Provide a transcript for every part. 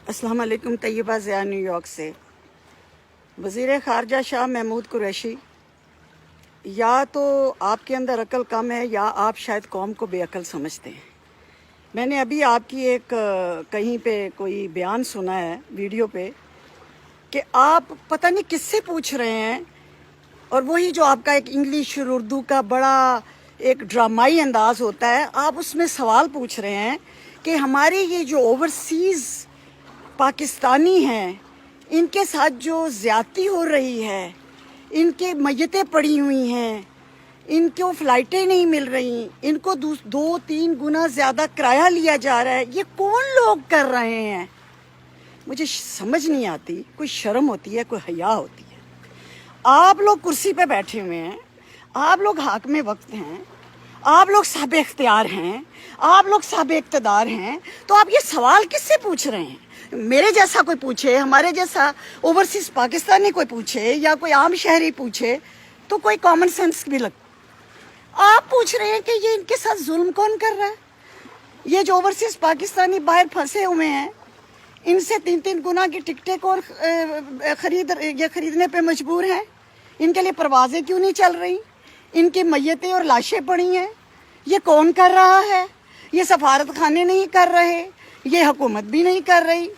अस्सलाम वालेकुम। Taiba Zia new York से। वज़ीर ख़ारजा शाह महमूद कुरैशी, या तो आपके अंदर अक्ल कम है या आप शायद कौम को बेअक्ल समझते हैं। मैंने अभी आपकी एक कहीं पे कोई बयान सुना है वीडियो पे कि आप पता नहीं किससे पूछ रहे हैं, और वही जो आपका एक इंग्लिश और उर्दू का बड़ा एक ड्रामाई अंदाज़ होता है, आप उसमें सवाल पूछ रहे हैं कि हमारे ये जो ओवरसीज़ पाकिस्तानी हैं, इनके साथ जो ज़्यादती हो रही है, इनके मय्यतें पड़ी हुई हैं, इनको फ़्लाइटें नहीं मिल रही, इनको 2-3 गुना ज़्यादा किराया लिया जा रहा है, ये कौन लोग कर रहे हैं? मुझे समझ नहीं आती। कोई शर्म होती है, कोई हया होती है। आप लोग कुर्सी पे बैठे हुए हैं, आप लोग हाकिम वक्त हैं, आप लोग साहब इख्तियार हैं, आप लोग साहब इक़्तिदार हैं, तो आप ये सवाल किससे पूछ रहे हैं? मेरे जैसा कोई पूछे, हमारे जैसा ओवरसीज़ पाकिस्तानी कोई पूछे, या कोई आम शहरी पूछे तो कोई कॉमन सेंस भी लग। आप पूछ रहे हैं कि ये इनके साथ जुल्म कौन कर रहा है? ये जो ओवरसीज़ पाकिस्तानी बाहर फंसे हुए हैं, इनसे 3-3 गुना की टिकटें और खरीदने पे मजबूर हैं। इनके लिए परवाज़ें क्यों नहीं चल रही? इनकी मय्यतें और लाशें पड़ी हैं। ये कौन कर रहा है? ये सफारत खाने नहीं कर रहे, ये हुकूमत भी नहीं कर रही।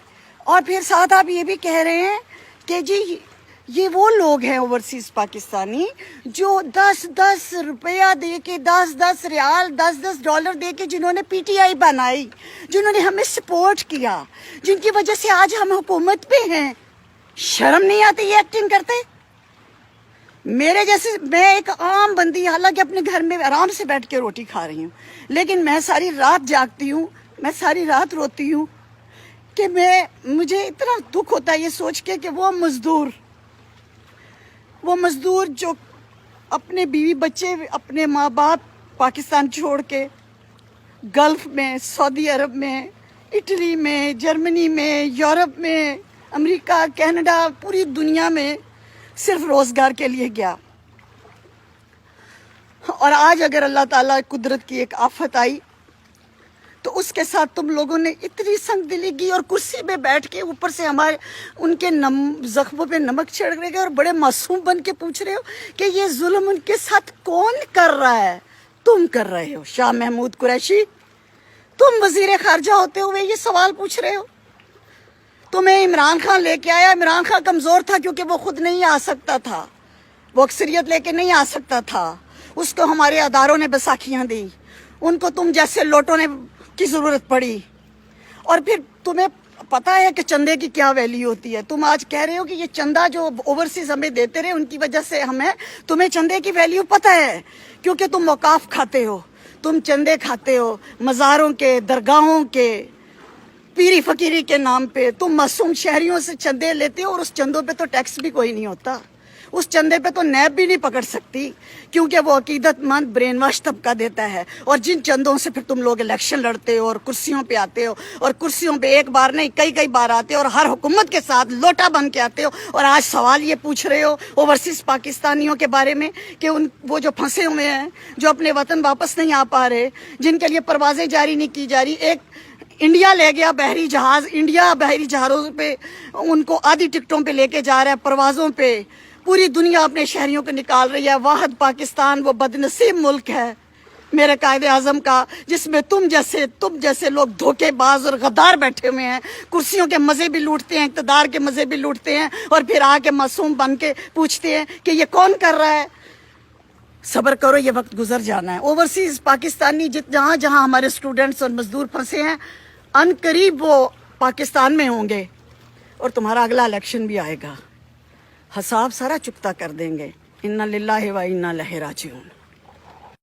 और फिर साथ आप ये भी कह रहे हैं कि जी ये वो लोग हैं ओवरसीज़ पाकिस्तानी जो 10-10 रुपया दे के, 10-10 रियाल, 10-10 डॉलर दे के जिन्होंने पीटीआई बनाई, जिन्होंने हमें सपोर्ट किया, जिनकी वजह से आज हम हुकूमत पे हैं। शर्म नहीं आती ये एक्टिंग करते? मेरे जैसे, मैं एक आम बंदी, हालांकि अपने घर में आराम से बैठ के रोटी खा रही हूँ, लेकिन मैं सारी रात जागती हूँ, मैं सारी रात रोती हूँ कि मुझे इतना दुख होता है ये सोच के कि वो मज़दूर जो अपने बीवी बच्चे, अपने माँ बाप पाकिस्तान छोड़ के गल्फ़ में, सऊदी अरब में, इटली में, जर्मनी में, यूरोप में, अमेरिका, कनाडा, पूरी दुनिया में सिर्फ रोज़गार के लिए गया, और आज अगर अल्लाह ताला कुदरत की एक आफत आई तो उसके साथ तुम लोगों ने इतनी संगदिली की, और कुर्सी पे बैठ के ऊपर से हमारे उनके ज़ख्मों पे नमक छिड़क रहे और बड़े मासूम बन के पूछ रहे हो कि ये जुल्म उनके साथ कौन कर रहा है? तुम कर रहे हो। शाह महमूद कुरैशी, तुम वज़ीर ख़ारजा होते हुए ये सवाल पूछ रहे हो? तुम्हें इमरान खान लेके आया। इमरान खान कमज़ोर था क्योंकि वो खुद नहीं आ सकता था, वो अक्सरियत लेके नहीं आ सकता था, उसको हमारे अदारों ने बैसाखियाँ दी, उनको तुम जैसे लोटों ने की ज़रूरत पड़ी। और फिर तुम्हें पता है कि चंदे की क्या वैल्यू होती है। तुम आज कह रहे हो कि ये चंदा जो ओवरसीज़ हमें देते रहे उनकी वजह से तुम्हें चंदे की वैल्यू पता है, क्योंकि तुम औकाफ खाते हो, तुम चंदे खाते हो मज़ारों के, दरगाहों के, पीरी फ़कीरी के नाम पे। तुम मासूम शहरियों से चंदे लेते हो, और उस चंदों पे तो टैक्स भी कोई नहीं होता, उस चंदे पे तो नैब भी नहीं पकड़ सकती, क्योंकि वो अकीदतमंद ब्रेन वाश तबका देता है। और जिन चंदों से फिर तुम लोग इलेक्शन लड़ते हो और कुर्सियों पे आते हो, और कुर्सियों पे एक बार नहीं कई बार आते हो, और हर हुकूमत के साथ लोटा बन के आते हो। और आज सवाल ये पूछ रहे हो ओवरसीज़ पाकिस्तानियों के बारे में कि वो जो फंसे हुए हैं, जो अपने वतन वापस नहीं आ पा रहे, जिनके लिए परवाज़ें जारी नहीं की जा रही। एक इंडिया ले गया बहरी जहाज़, इंडिया बहरी जहाज़ों पे उनको आधी टिकटों पे लेके जा रहा है, परवाज़ों पे पूरी दुनिया अपने शहरियों को निकाल रही है। वाहिद पाकिस्तान वो बदनसीब मुल्क है मेरे कायदे आज़म का, जिसमें तुम जैसे लोग धोखेबाज और गद्दार बैठे हुए हैं, कुर्सियों के मज़े भी लूटते हैं, इक़्तिदार के मज़े भी लूटते हैं, और फिर आके मासूम बन के पूछते हैं कि ये कौन कर रहा है। सब्र करो, ये वक्त गुजर जाना है। ओवरसीज़ पाकिस्तानी जहाँ जहाँ हमारे स्टूडेंट्स और मज़दूर फंसे हैं, अनकरीब वो पाकिस्तान में होंगे, और तुम्हारा अगला इलेक्शन भी आएगा, हिसाब सारा चुकता कर देंगे। इन्ना लिल्लाहि व इन्ना इलैहि राजिऊन।